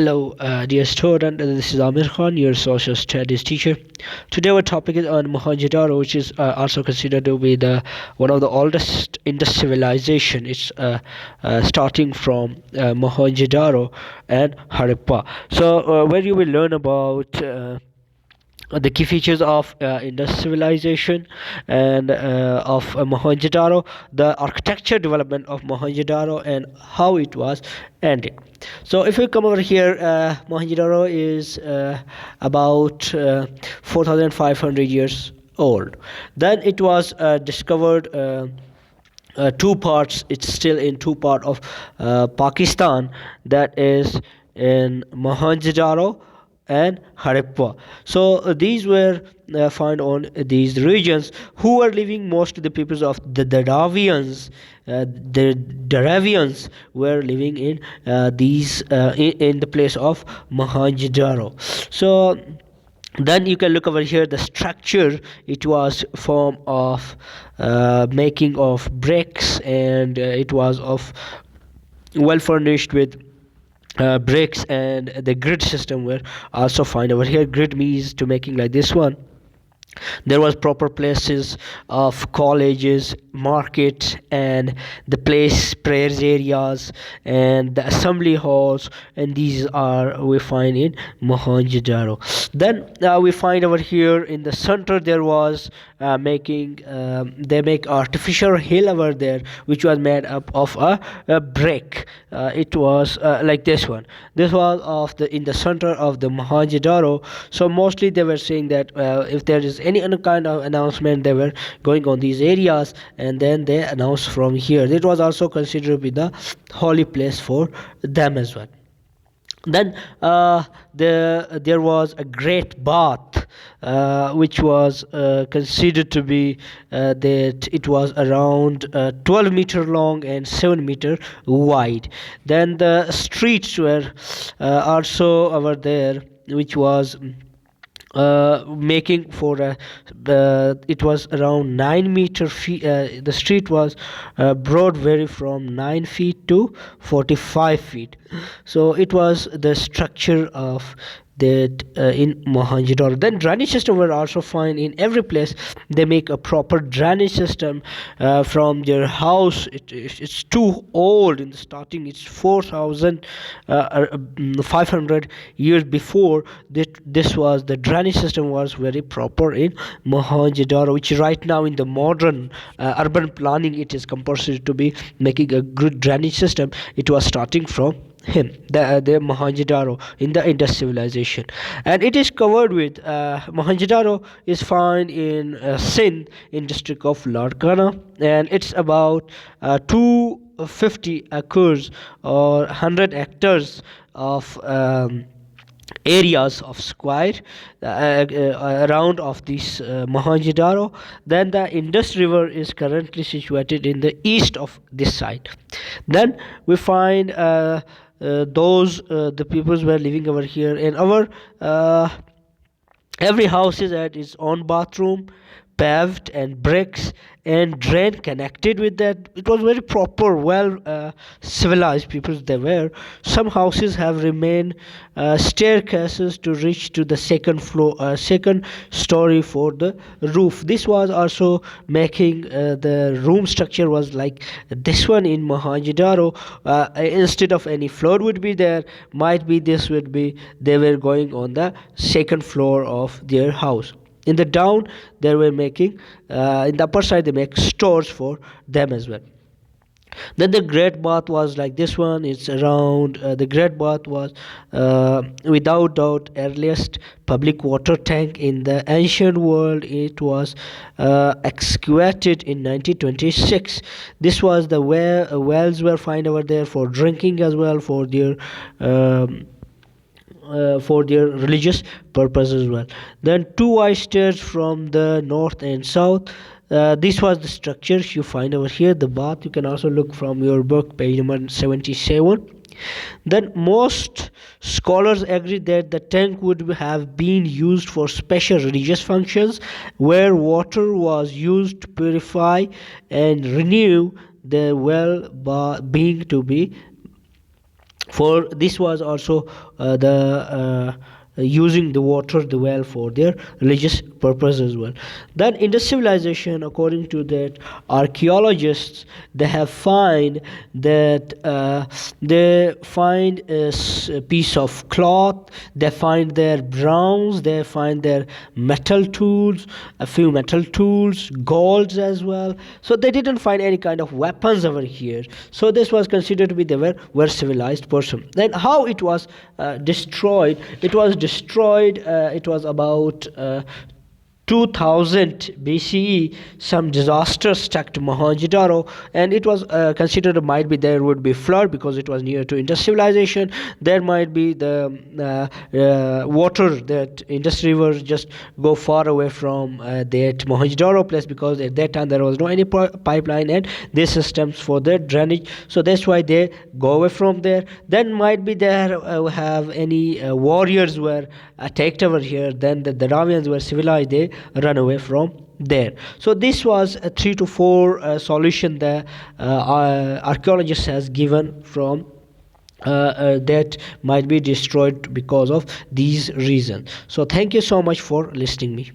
Hello, dear student. This is Amir Khan, your social studies teacher. Today, our topic is on Mohenjo Daro, which is also considered to be the one of the oldest Indus civilization. It's starting from Mohenjo Daro and Harappa. So, where you will learn about the key features of Indus civilization and of Mohenjo-daro, the architecture development of Mohenjo-daro, and how it was ended. So, if we come over here, Mohenjo-daro is about 4,500 years old. Then it was discovered. Two parts. It's still in two part of Pakistan. That is in Mohenjo-daro and Harappa. So these were found on these regions. Who were living? Most of the peoples of the Daravians. The Daravians were living in in the place of Mohenjo-daro. So then you can look over here the structure. It was form of making of bricks, and it was of well furnished with bricks, and the grid system were also find over here. Grid means to making like this one. There was proper places of colleges, market, and the place prayers areas and the assembly halls, and these are we find in Mohenjo-daro. Then we find over here in the center there was making they make artificial hill over there, which was made up of a brick. It was like this one. This was of the in the center of the Mohenjo-daro. So mostly they were saying that if there is any other kind of announcement, they were going on these areas, and then they announced from here. It was also considered to be the holy place for them as well. Then there was a great bath, which was considered to be that it was around 12-meter long and 7-meter wide. Then the streets were also over there, which was making for it was around 9 meter feet. The street was broad, vary from 9 feet to 45 feet. So it was the structure of that in Mohenjo-daro. Then drainage system were also found in every place. They make a proper drainage system from their house. It's too old in the starting. It's 4,500 years before that. This was the drainage system was very proper in Mohenjo-daro, which right now in the modern urban planning it is compulsory to be making a good drainage system. It was starting from him, the Mohenjo-daro in the Indus civilization, and it is covered with Mohenjo-daro is found in Sindh in district of Larkana, and it's about 250 acres or 100 hectares of areas of square around of this Mohenjo-daro. Then the Indus River is currently situated in the east of this side. Then we find those the peoples were living over here, and our every house is at its own bathroom, paved and bricks and drain connected with that. It was very proper, well civilized people they were. Some houses have remained staircases to reach to the second floor, second story for the roof. This was also making the room structure was like this one in Mohenjo-daro. Instead of any floor would be there, might be this would be they were going on the second floor of their house. In the down they were making in the upper side they make stores for them as well. Then the great bath was like this one. It's around the great bath was without doubt earliest public water tank in the ancient world. It was excavated in 1926. This was the where wells were found over there for drinking as well, for their religious purpose as well. Then two wide stairs from the north and south. This was the structures you find over here. The bath you can also look from your book, page number 77. Then most scholars agree that the tank would have been used for special religious functions, where water was used to purify and renew the well being to be For this was also the using the water, the well, for their religious purpose as well. Then in the civilization, according to that archaeologists, they have find that they find a piece of cloth, they find their bronze, they find their metal tools, a few metal tools, golds as well. So they didn't find any kind of weapons over here. So this was considered to be the very civilized person. Then how it was destroyed? It was destroyed. It was about 2000 BCE. Some disaster struck Mohenjo Daro, and it was considered might be there would be flood because it was near to Indus civilization. There might be the water that Indus River just go far away from that Mohenjo Daro place, because at that time there was no any pipeline and these systems for their drainage. So that's why they go away from there. Then might be there have any warriors were attacked over here. Then the Dravidians were civilized. They run away from there. So this was a 3 to 4 solution that archaeologist has given from that might be destroyed because of these reasons. So thank you so much for listening me.